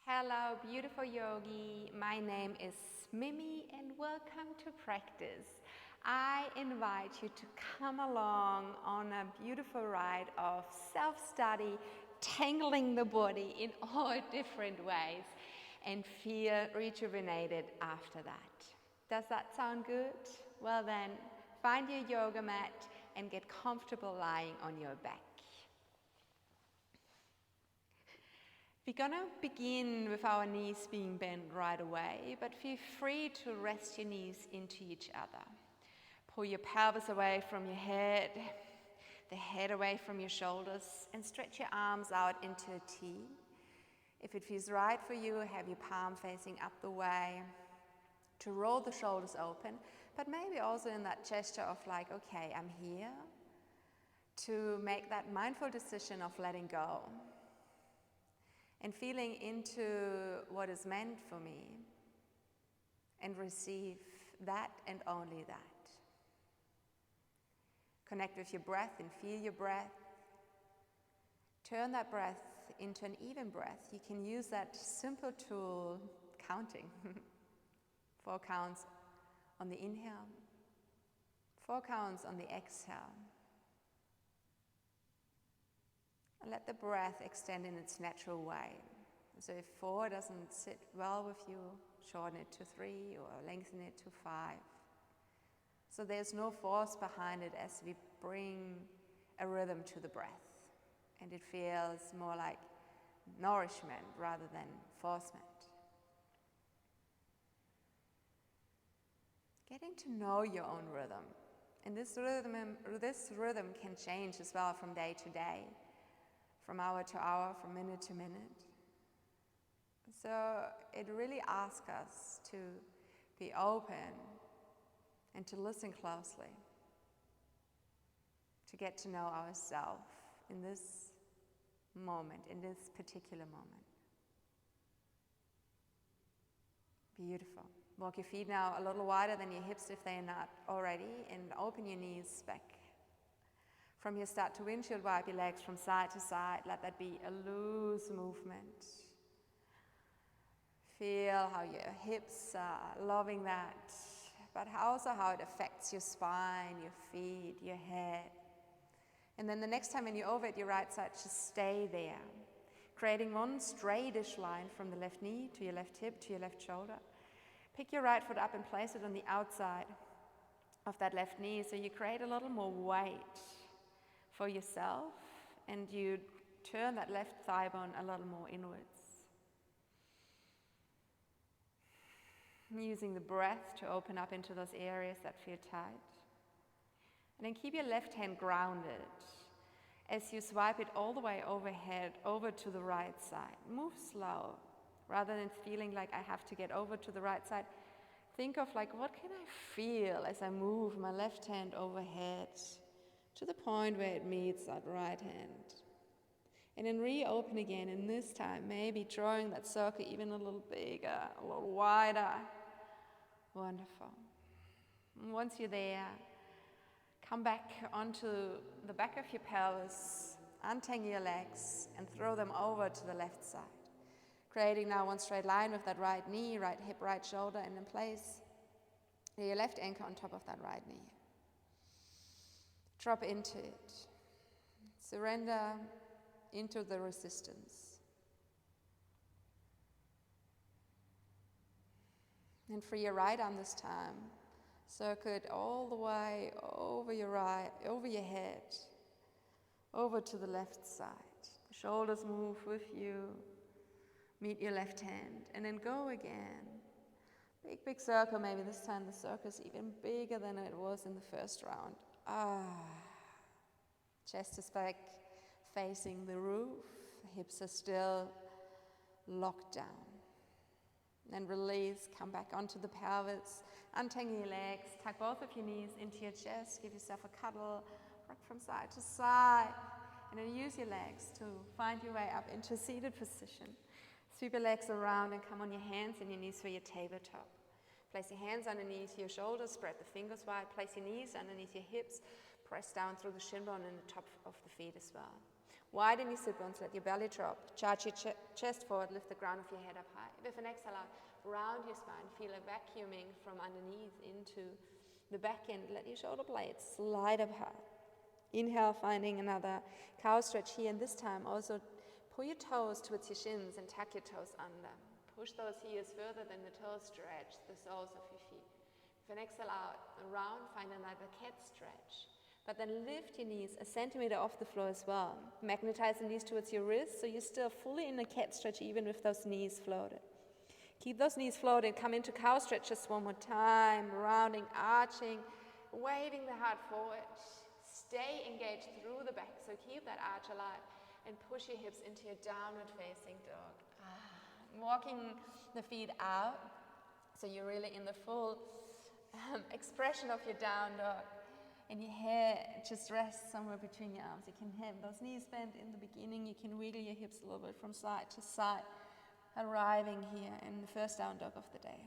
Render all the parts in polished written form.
Hello, beautiful yogi. My name is Mimi and welcome to practice. I invite you to come along on a beautiful ride of self-study, tangling the body in all different ways and feel rejuvenated after that. Does that sound good? Well then, find your yoga mat and get comfortable lying on your back. We're going to begin with our knees being bent right away, but feel free to rest your knees into each other. Pull your pelvis away from your head, the head away from your shoulders, and stretch your arms out into a T. If it feels right for you, have your palm facing up the way to roll the shoulders open, but maybe also in that gesture of like, okay, I'm here, to make that mindful decision of letting go and feeling into what is meant for me and receive that and only that. Connect with your breath and feel your breath. Turn that breath into an even breath. You can use that simple tool, counting. 4 counts on the inhale, 4 counts on the exhale. And let the breath extend in its natural way. So if 4 doesn't sit well with you, shorten it to 3 or lengthen it to 5. So there's no force behind it as we bring a rhythm to the breath. And it feels more like nourishment rather than forcement. Getting to know your own rhythm. And this rhythm can change as well from day to day, from hour to hour, from minute to minute. So it really asks us to be open and to listen closely, to get to know ourselves in this moment, in this particular moment. Beautiful. Walk your feet now a little wider than your hips if they are not already, and open your knees back. From here, start to windshield wipe your legs from side to side. Let that be a loose movement. Feel how your hips are loving that, but also how it affects your spine, your feet, your head. And then the next time when you're over at your right side, just stay there, creating one straightish line from the left knee to your left hip to your left shoulder. Pick your right foot up and place it on the outside of that left knee, so you create a little more weight for yourself, and you turn that left thigh bone a little more inwards. Using the breath to open up into those areas that feel tight. And then keep your left hand grounded as you swipe it all the way overhead, over to the right side. Move slow, rather than feeling like I have to get over to the right side. Think of like, what can I feel as I move my left hand overhead to the point where it meets that right hand. And then reopen again, and this time maybe drawing that circle even a little bigger, a little wider. Wonderful. And once you're there, come back onto the back of your pelvis, untangle your legs and throw them over to the left side. Creating now one straight line with that right knee, right hip, right shoulder, and then place your left ankle on top of that right knee. Drop into it. Surrender into the resistance. And free your right arm this time. Circle it all the way over your head, over to the left side. The shoulders move with you. Meet your left hand, and then go again. Big circle, maybe this time the circle is even bigger than it was in the first round. Chest is back, facing the roof. Hips are still locked down. Then release, come back onto the pelvis, untangle your legs, tuck both of your knees into your chest, give yourself a cuddle, rock from side to side, and then use your legs to find your way up into a seated position. Sweep your legs around and come on your hands and your knees for your tabletop. Place your hands underneath your shoulders, spread the fingers wide, place your knees underneath your hips, press down through the shin bone and the top of the feet as well. Widen your sit bones, let your belly drop. Charge your chest forward, lift the ground of your head up high. With an exhale out, round your spine. Feel a vacuuming from underneath into the back end. Let your shoulder blades slide up high. Inhale, finding another cow stretch here. And this time also pull your toes towards your shins and tuck your toes under. Push those heels further than the toes. Stretch the soles of your feet. With an exhale out, around, find another cat stretch. But then lift your knees a centimeter off the floor as well. Magnetize the knees towards your wrists so you're still fully in a cat stretch even with those knees floated. Keep those knees floated. Come into cow stretch just one more time. Rounding, arching, waving the heart forward. Stay engaged through the back. So keep that arch alive and push your hips into your downward facing dog. Walking the feet out so you're really in the full expression of your down dog. And your head just rests somewhere between your arms. You can have those knees bent in the beginning. You can wiggle your hips a little bit from side to side, arriving here in the first down dog of the day.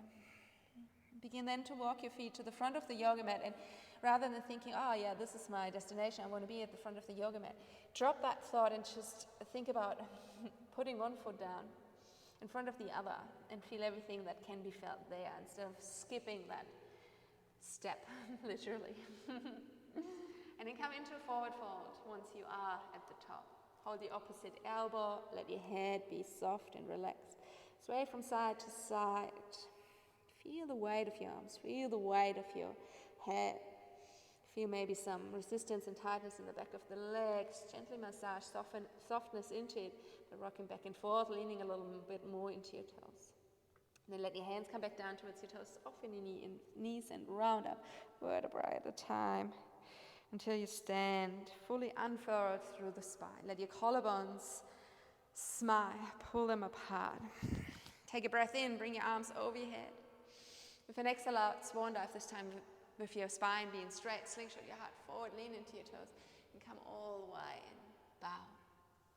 Begin then to walk your feet to the front of the yoga mat, and rather than thinking, oh yeah, this is my destination, I want to be at the front of the yoga mat, drop that thought and just think about putting one foot down in front of the other and feel everything that can be felt there instead of skipping that step, literally. And then come into a forward fold once you are at the top. Hold the opposite elbow, let your head be soft and relaxed. Sway from side to side. Feel the weight of your arms, feel the weight of your head. Feel maybe some resistance and tightness in the back of the legs. Gently massage, softness into it, but rocking back and forth, leaning a little bit more into your toes. And then let your hands come back down towards your toes, soften your knees and round up, vertebrae at a time, until you stand fully unfurrowed through the spine. Let your collarbones smile, pull them apart. Take a breath in, bring your arms over your head. With an exhale out, swan dive, this time with your spine being straight, slingshot your heart forward, lean into your toes, and come all the way and bow.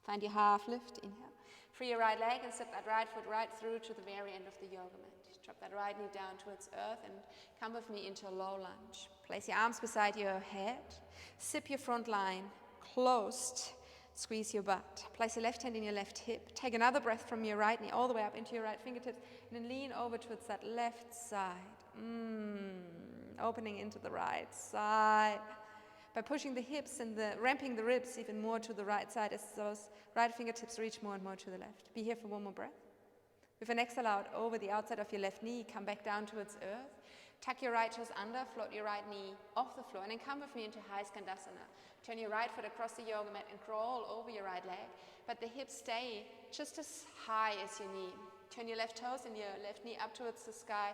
Find your half lift, inhale. Free your right leg and step that right foot right through to the very end of the yoga mat. Drop that right knee down towards earth and come with me into a low lunge. Place your arms beside your head. Sip your front line closed. Squeeze your butt. Place your left hand in your left hip. Take another breath from your right knee all the way up into your right fingertips. And then lean over towards that left side. Opening into the right side. By pushing the hips and ramping the ribs even more to the right side as those right fingertips reach more and more to the left. Be here for one more breath. With an exhale out over the outside of your left knee, come back down towards earth. Tuck your right toes under, float your right knee off the floor, and then come with me into high skandasana. Turn your right foot across the yoga mat and crawl over your right leg, but the hips stay just as high as your knee. Turn your left toes and your left knee up towards the sky.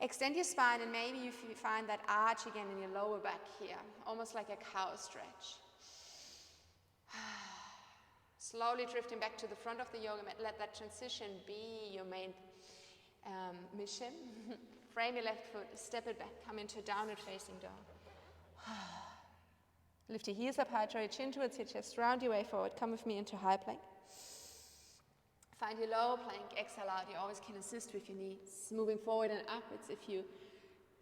Extend your spine, and maybe you find that arch again in your lower back here, almost like a cow stretch. Slowly drifting back to the front of the yoga mat. Let that transition be your main mission. Frame your left foot, step it back, come into downward facing dog. Lift your heels up high, draw your chin towards your chest, round your way forward. Come with me into high plank. Find your low plank, exhale out. You always can assist with your knees. Moving forward and upwards. If you're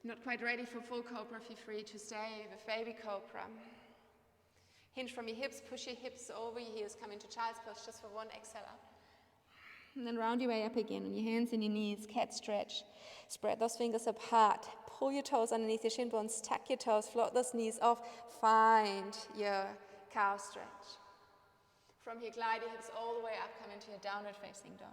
not quite ready for full cobra, feel free to stay with baby cobra. Hinge from your hips, push your hips over your heels, come into child's pose just for one exhale out. And then round your way up again on your hands and your knees, cat stretch. Spread those fingers apart. Pull your toes underneath your shin bones, tuck your toes, float those knees off. Find your cow stretch. From here, glide your hips all the way up, come into your downward facing dog.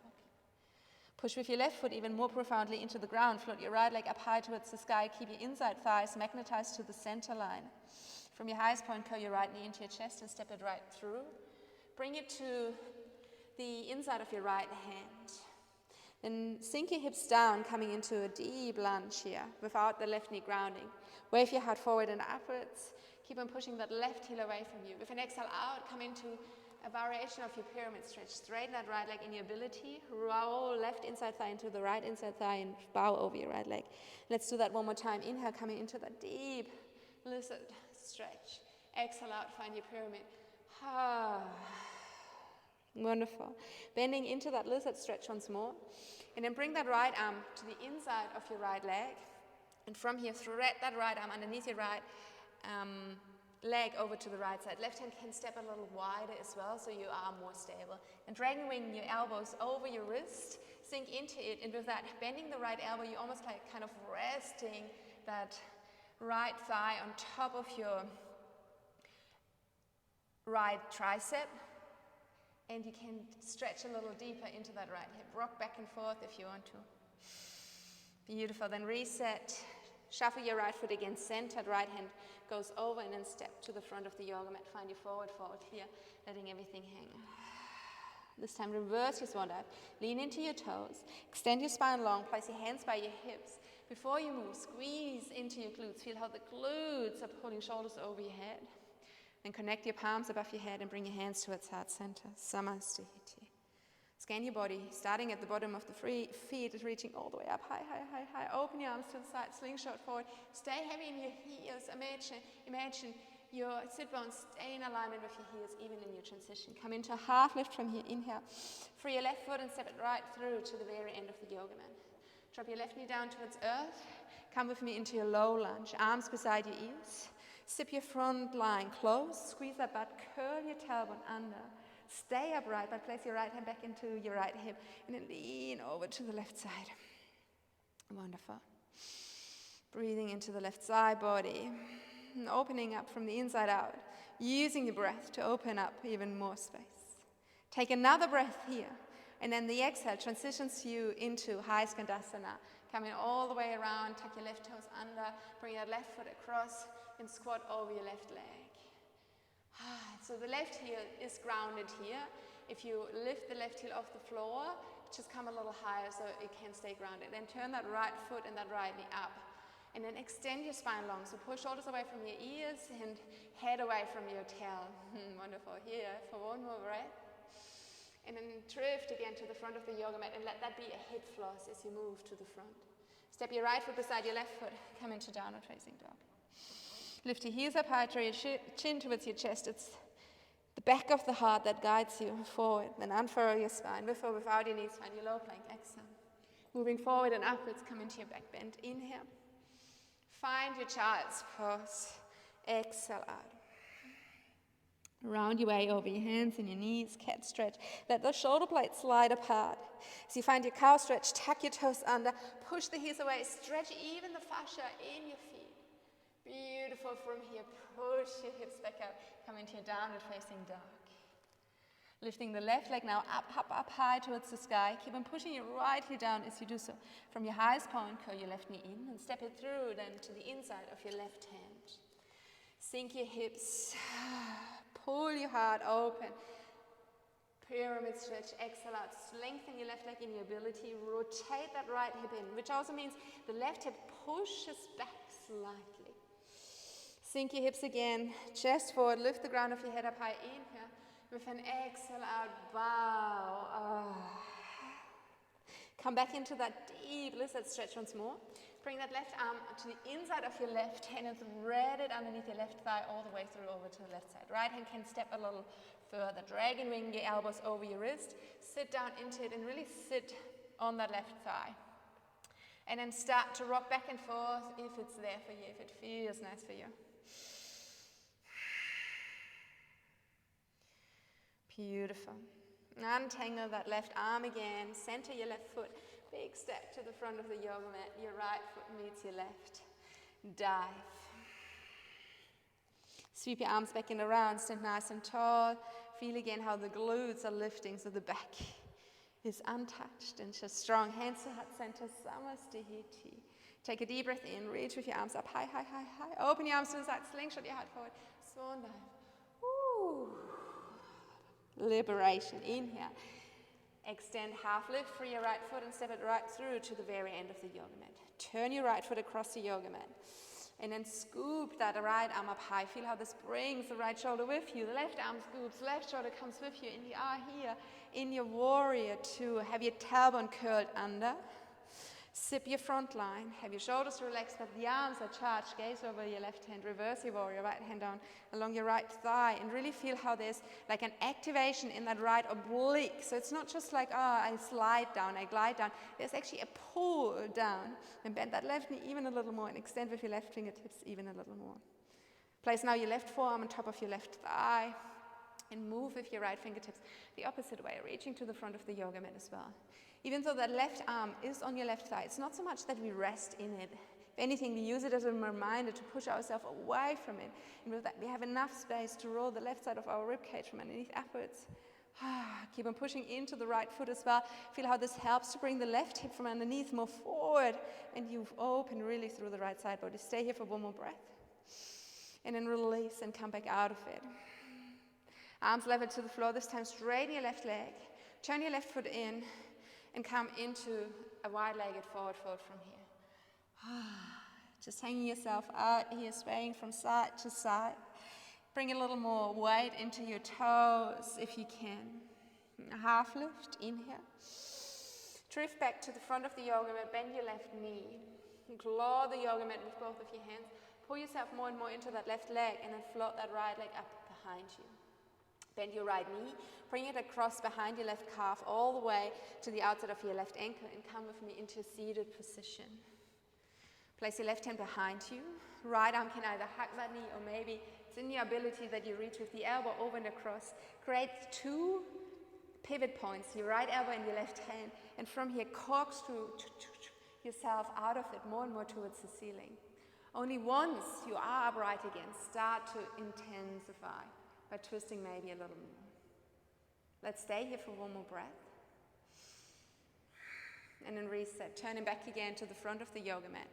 Push with your left foot even more profoundly into the ground. Float your right leg up high towards the sky. Keep your inside thighs magnetized to the center line. From your highest point, curl your right knee into your chest and step it right through. Bring it to the inside of your right hand. Then sink your hips down, coming into a deep lunge here without the left knee grounding. Wave your heart forward and upwards. Keep on pushing that left heel away from you. With an exhale out, come into a variation of your pyramid stretch. Straighten that right leg in your ability. Roll left inside thigh into the right inside thigh and bow over your right leg. Let's do that one more time. Inhale, coming into that deep lizard stretch. Exhale out, find your pyramid. Wonderful. Bending into that lizard stretch once more. And then bring that right arm to the inside of your right leg. And from here, thread that right arm underneath your right leg over to the right side. Left hand can step a little wider as well, so you are more stable. And dragon wing your elbows over your wrist, sink into it, and with that, bending the right elbow, you're almost like kind of resting that right thigh on top of your right tricep, and you can stretch a little deeper into that right hip. Rock back and forth if you want to. Beautiful. Then reset. Shuffle your right foot against centered. Right hand goes over and then step to the front of the yoga mat. Find your forward fold here, letting everything hang. This time reverse your swan dive. Lean into your toes. Extend your spine long. Place your hands by your hips. Before you move, squeeze into your glutes. Feel how the glutes are pulling shoulders over your head. Then connect your palms above your head and bring your hands towards heart center. Samasthiti. Scan your body, starting at the bottom of the feet, reaching all the way up, high, high, high, high. Open your arms to the side, slingshot forward. Stay heavy in your heels. Imagine your sit bones stay in alignment with your heels, even in your transition. Come into a half lift from here. Inhale. Free your left foot and step it right through to the very end of the yoga mat. Drop your left knee down towards earth. Come with me into your low lunge. Arms beside your ears. Sip your front line close. Squeeze that butt. Curl your tailbone under. Stay upright, but place your right hand back into your right hip. And then lean over to the left side. Wonderful. Breathing into the left side body. And opening up from the inside out. Using your breath to open up even more space. Take another breath here. And then the exhale transitions you into high skandasana. Coming all the way around, tuck your left toes under, bring your left foot across, and squat over your left leg. So the left heel is grounded here. If you lift the left heel off the floor, just come a little higher so it can stay grounded. Then turn that right foot and that right knee up. And then extend your spine long. So pull shoulders away from your ears and head away from your tail. Wonderful. Here for one more breath. And then drift again to the front of the yoga mat and let that be a hip floss as you move to the front. Step your right foot beside your left foot. Come into downward facing dog. Lift your heels up high, draw your chin towards your chest. It's the back of the heart that guides you forward. Then unfurrow your spine. With or without your knees, find your low plank. Exhale. Moving forward and upwards, come into your back bend. Inhale. Find your child's pose. Exhale out. Round your way over your hands and your knees, cat stretch. Let the shoulder blades slide apart. As you find your cow stretch, tuck your toes under, push the heels away, stretch even the fascia in your feet. Beautiful from here. Push your hips back up. Come into your downward facing dog. Lifting the left leg now up high towards the sky. Keep on pushing your right heel down as you do so. From your highest point, curl your left knee in and step it through then to the inside of your left hand. Sink your hips. Pull your heart open. Pyramid stretch. Exhale out. Lengthen your left leg in your ability. Rotate that right hip in, which also means the left hip pushes back slightly. Sink your hips again. Chest forward. Lift the ground of your head up high. Inhale. With an exhale out. Bow. Come back into that deep lizard stretch once more. Bring that left arm to the inside of your left hand and thread it underneath your left thigh all the way through over to the left side. Right hand can step a little further. Dragon wing your elbows over your wrist. Sit down into it and really sit on that left thigh. And then start to rock back and forth if it's there for you, if it feels nice for you. Beautiful. Untangle that left arm again. Center your left foot. Big step to the front of the yoga mat. Your right foot meets your left. Dive. Sweep your arms back and around. Stand nice and tall. Feel again how the glutes are lifting so the back is untouched and just strong. Hands to heart center. Samasthiti. Take a deep breath in. Reach with your arms up high, high, high, high. Open your arms to the side. Slingshot your heart forward. Swan dive. Woo. Liberation. Inhale. Extend half lift, free your right foot and step it right through to the very end of the yoga mat. Turn your right foot across the yoga mat. And then scoop that right arm up high. Feel how this brings the right shoulder with you. The left arm scoops, left shoulder comes with you. And you are here in your warrior two. Have your tailbone curled under. Sip your front line. Have your shoulders relaxed, but the arms are charged. Gaze over your left hand. Reverse your warrior. Right hand down along your right thigh. And really feel how there's like an activation in that right oblique. So it's not just like, I slide down, I glide down. There's actually a pull down. And bend that left knee even a little more and extend with your left fingertips even a little more. Place now your left forearm on top of your left thigh and move with your right fingertips the opposite way, reaching to the front of the yoga mat as well. Even though that left arm is on your left thigh, it's not so much that we rest in it. If anything, we use it as a reminder to push ourselves away from it. And with that, we have enough space to roll the left side of our ribcage from underneath upwards. Keep on pushing into the right foot as well. Feel how this helps to bring the left hip from underneath more forward. And you open really through the right side body. Stay here for one more breath. And then release and come back out of it. Arms level to the floor. This time straighten your left leg. Turn your left foot in. And come into a wide-legged forward fold from here. Just hanging yourself out here, swaying from side to side. Bring a little more weight into your toes if you can. A half lift, inhale. Drift back to the front of the yoga mat, bend your left knee. Claw the yoga mat with both of your hands. Pull yourself more and more into that left leg and then float that right leg up behind you. Bend your right knee, bring it across behind your left calf all the way to the outside of your left ankle and come with me into a seated position. Place your left hand behind you. Right arm can either hug that knee or maybe it's in your ability that you reach with the elbow over and across. Create two pivot points, your right elbow and your left hand, and from here corkscrew yourself out of it more and more towards the ceiling. Only once you are upright again, start to intensify by twisting maybe a little more. Let's stay here for one more breath. And then reset, turning back again to the front of the yoga mat.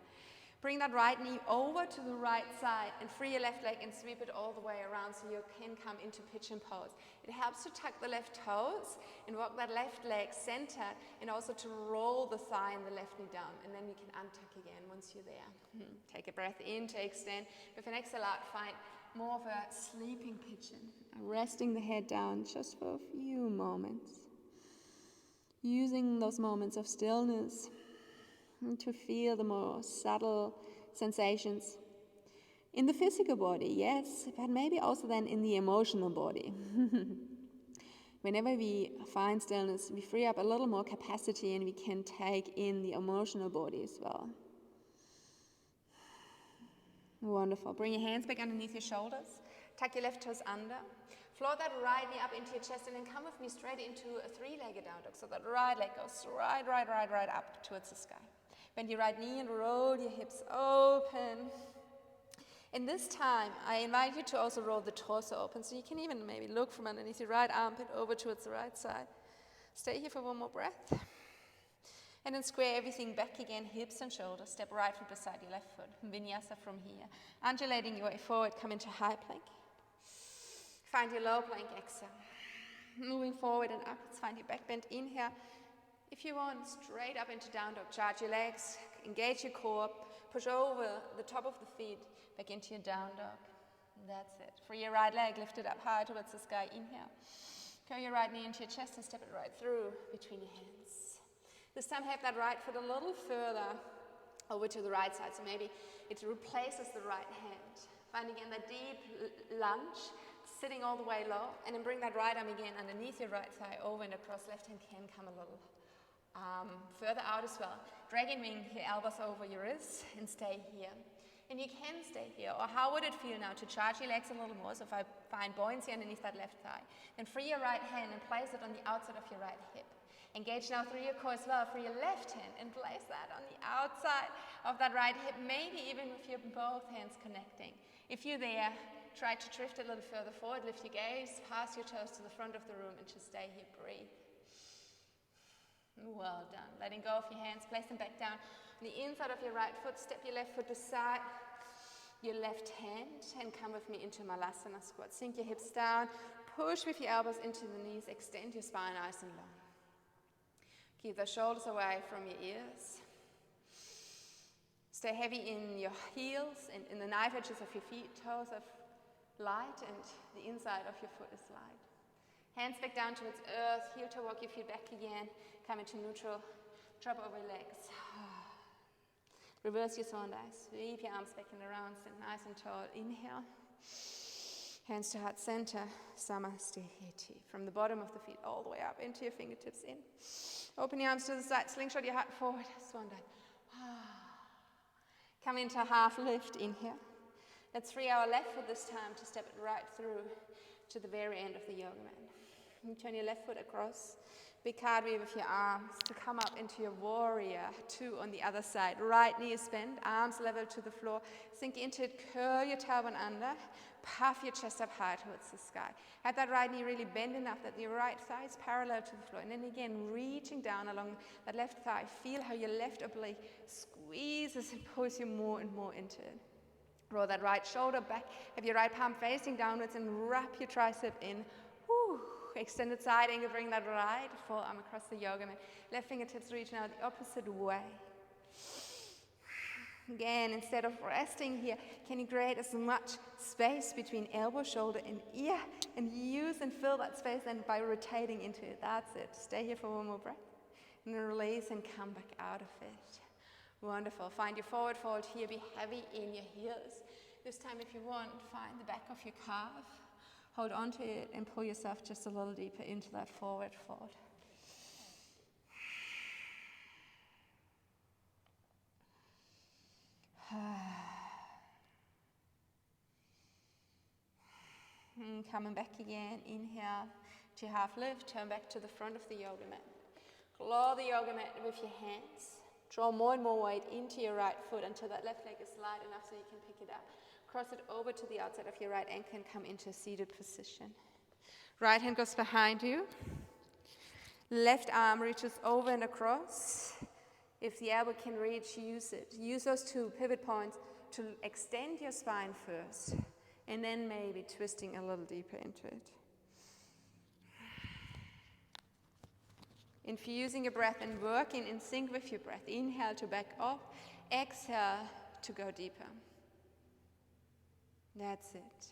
Bring that right knee over to the right side and free your left leg and sweep it all the way around so you can come into pigeon pose. It helps to tuck the left toes and walk that left leg centered and also to roll the thigh and the left knee down. And then you can untuck again once you're there. Take a breath in to extend. With an exhale out, find more of a sleeping pigeon. Resting the head down just for a few moments. Using those moments of stillness to feel the more subtle sensations in the physical body, yes, but maybe also then in the emotional body. Whenever we find stillness, we free up a little more capacity and we can take in the emotional body as well. Wonderful. Bring your hands back underneath your shoulders. Tuck your left toes under. Float that right knee up into your chest and then come with me straight into a three-legged down dog. So that right leg goes right up towards the sky. Bend your right knee and roll your hips open. And this time, I invite you to also roll the torso open. So you can even maybe look from underneath your right armpit over towards the right side. Stay here for one more breath. And then square everything back again, hips and shoulders. Step right foot beside your left foot. Vinyasa from here. Undulating your way forward, come into high plank. Find your low plank, exhale. Moving forward and upwards, find your back bend, inhale. If you want, straight up into down dog. Charge your legs, engage your core, push over the top of the feet, back into your down dog. And that's it. Free your right leg, lift it up high towards the sky, inhale. Curl your right knee into your chest and step it right through between your hands. This time have that right foot a little further over to the right side, so maybe it replaces the right hand. Find again that deep lunge, sitting all the way low, and then bring that right arm again underneath your right thigh, over and across. Left hand can come a little further out as well. Dragon wing, your elbows over your wrists, and stay here. And you can stay here. Or how would it feel now to charge your legs a little more? So if I find buoyancy underneath that left thigh, then free your right hand and place it on the outside of your right hip. Engage now through your core as well. Free your left hand and place that on the outside of that right hip, maybe even with your both hands connecting. If you're there, try to drift a little further forward. Lift your gaze, pass your toes to the front of the room, and just stay here. Breathe. Well done. Letting go of your hands, place them back down. On the inside of your right foot, step your left foot aside, your left hand, and come with me into Malasana squat. Sink your hips down, push with your elbows into the knees, extend your spine nice and long. Keep the shoulders away from your ears. Stay heavy in your heels and in the knife edges of your feet. Toes are light and the inside of your foot is light. Hands back down towards earth, heel to walk your feet back again. Come into neutral, drop over your legs. Reverse your swan dive. Sweep your arms back and around, stand nice and tall. Inhale. Hands to heart center, Samastihiti. From the bottom of the feet all the way up into your fingertips in. Open your arms to the side, slingshot your heart forward, swan dive. Come into half lift, inhale. Let's free our left foot this time to step it right through to the very end of the yoga mat. You turn your left foot across, big cartwheel with your arms to come up into your warrior two on the other side. Right knee is bent, arms level to the floor. Sink into it, curl your tailbone under, puff your chest up high towards the sky. Have that right knee really bend enough that your right thigh is parallel to the floor. And then again, reaching down along that left thigh. Feel how your left oblique squeezes and pulls you more and more into it. Roll that right shoulder back. Have your right palm facing downwards and wrap your tricep in. Woo. Extended side angle, bring that right forearm across the yoga mat. Left fingertips reach now the opposite way. Again, instead of resting here, can you create as much space between elbow, shoulder, and ear, and use and fill that space then by rotating into it. That's it. Stay here for one more breath. And then release and come back out of it. Wonderful. Find your forward fold here. Be heavy in your heels. This time, if you want, find the back of your calf. Hold on to it and pull yourself just a little deeper into that forward fold. Coming back again, inhale to half lift, turn back to the front of the yoga mat. Claw the yoga mat with your hands. Draw more and more weight into your right foot until that left leg is light enough so you can pick it up. Cross it over to the outside of your right ankle and come into a seated position. Right hand goes behind you. Left arm reaches over and across. If the elbow can reach, use it. Use those two pivot points to extend your spine first, and then maybe twisting a little deeper into it. Infusing your breath and working in sync with your breath. Inhale to back off. Exhale to go deeper. That's it.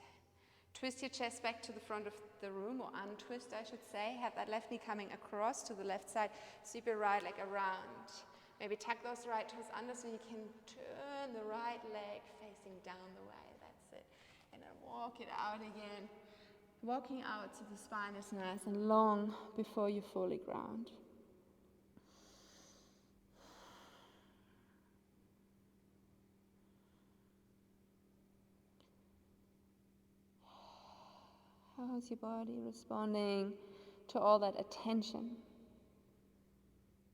Twist your chest back to the front of the room, or untwist, I should say. Have that left knee coming across to the left side. Sweep your right leg around. Maybe tuck those right toes under so you can turn the right leg facing down the way. That's it. And then walk it out again. Walking out so the spine is nice and long before you fully ground. How's your body responding to all that attention?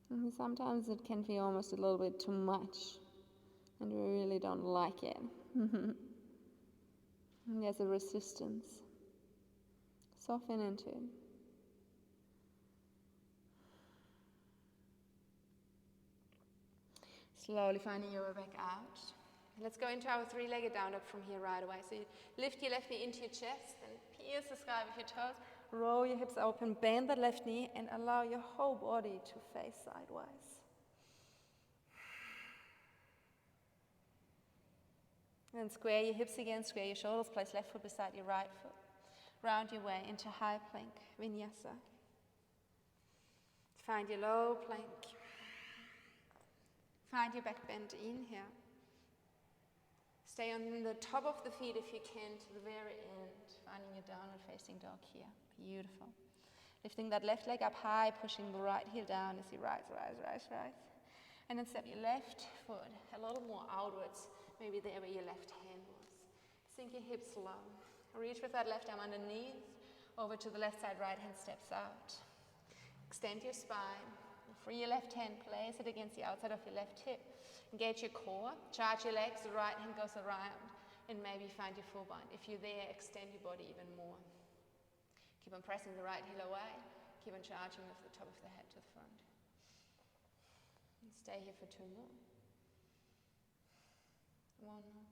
And sometimes it can feel almost a little bit too much, and we really don't like it. There's a resistance. Soften into it. Slowly finding your way back out. Let's go into our three-legged down dog from here right away. So you lift your left knee into your chest and pierce the sky with your toes. Roll your hips open, bend the left knee, and allow your whole body to face sideways. And square your hips again, square your shoulders, place left foot beside your right foot. Round your way into high plank, vinyasa. Find your low plank. Find your back bend in here. Stay on the top of the feet if you can to the very end, finding your downward facing dog here. Beautiful. Lifting that left leg up high, pushing the right heel down as you rise. And then step your left foot a little more outwards, maybe there where your left hand was. Sink your hips low. Reach with that left arm underneath, over to the left side, right hand steps out. Extend your spine. Free your left hand, place it against the outside of your left hip. Engage your core, charge your legs, the right hand goes around, and maybe find your full bind. If you're there, extend your body even more. Keep on pressing the right heel away. Keep on charging with the top of the head to the front. And stay here for 2 more. 1 more.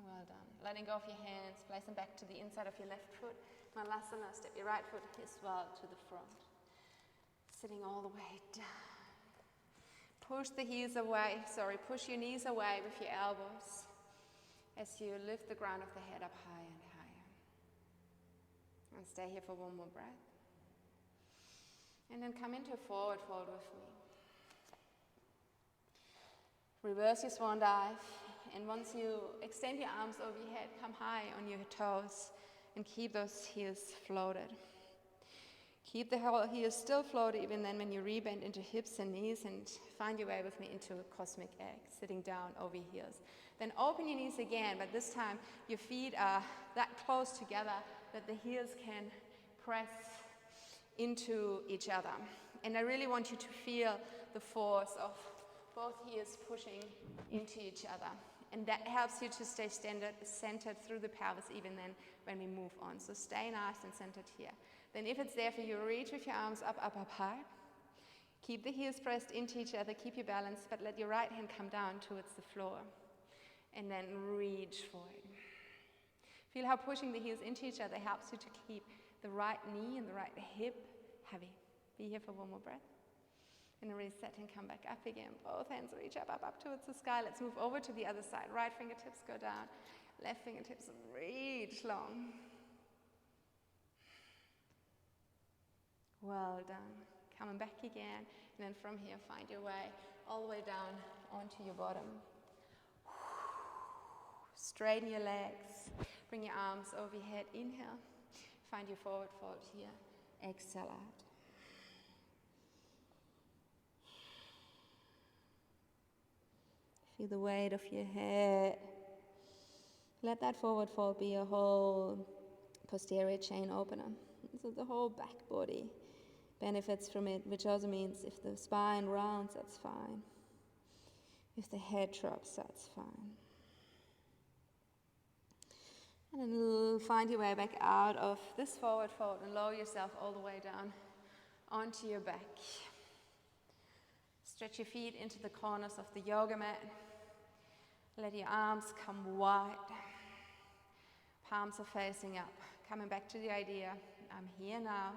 Well done. Letting go of your hands, place them back to the inside of your left foot. Malasana, step your right foot as well to the front. Sitting all the way down. Push the heels away, push your knees away with your elbows as you lift the ground of the head up higher and higher. And stay here for 1 more breath. And then come into a forward fold with me. Reverse your swan dive. And once you extend your arms over your head, come high on your toes and keep those heels floated. Keep the heels still floated even then when you rebend into hips and knees, and find your way with me into a cosmic egg, sitting down over heels. Then open your knees again, but this time your feet are that close together that the heels can press into each other. And I really want you to feel the force of both heels pushing into each other. And that helps you to stay centered through the pelvis even then when we move on. So stay nice and centered here. Then if it's there for you, reach with your arms up high. Keep the heels pressed into each other, keep your balance, but let your right hand come down towards the floor. And then reach forward. Feel how pushing the heels into each other helps you to keep the right knee and the right hip heavy. Be here for one more breath. And reset and come back up again. Both hands reach up towards the sky. Let's move over to the other side. Right fingertips go down. Left fingertips reach long. Well done. Coming back again. And then from here, find your way all the way down onto your bottom. Straighten your legs. Bring your arms over your head. Inhale. Find your forward fold here. Exhale out. Feel the weight of your head. Let that forward fold be a whole posterior chain opener. So the whole back body benefits from it, which also means if the spine rounds, that's fine. If the head drops, that's fine. And then find your way back out of this forward fold and lower yourself all the way down onto your back. Stretch your feet into the corners of the yoga mat. Let your arms come wide. Palms are facing up. Coming back to the idea, I'm here now.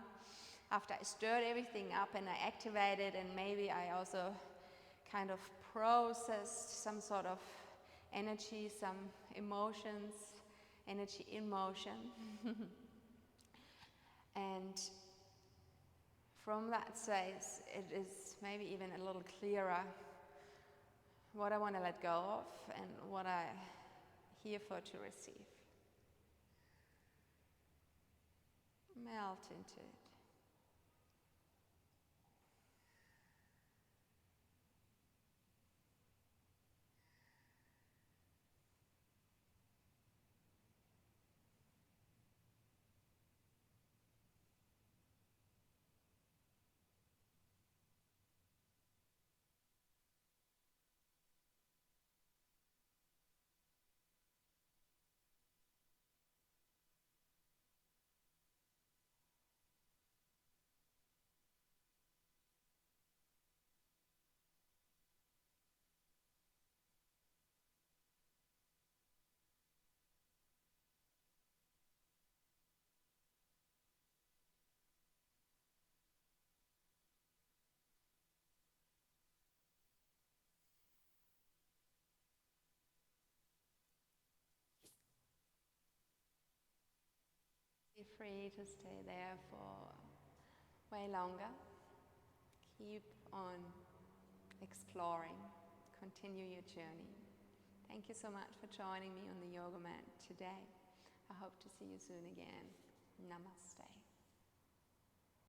After I stirred everything up and I activated, and maybe I also kind of processed some sort of energy, some emotions, energy in motion. And from that space, it is maybe even a little clearer what I want to let go of and what I'm here for to receive. Melt into it. Be free to stay there for way longer. Keep on exploring. Continue your journey. Thank you so much for joining me on the yoga mat today. I hope to see you soon again. Namaste.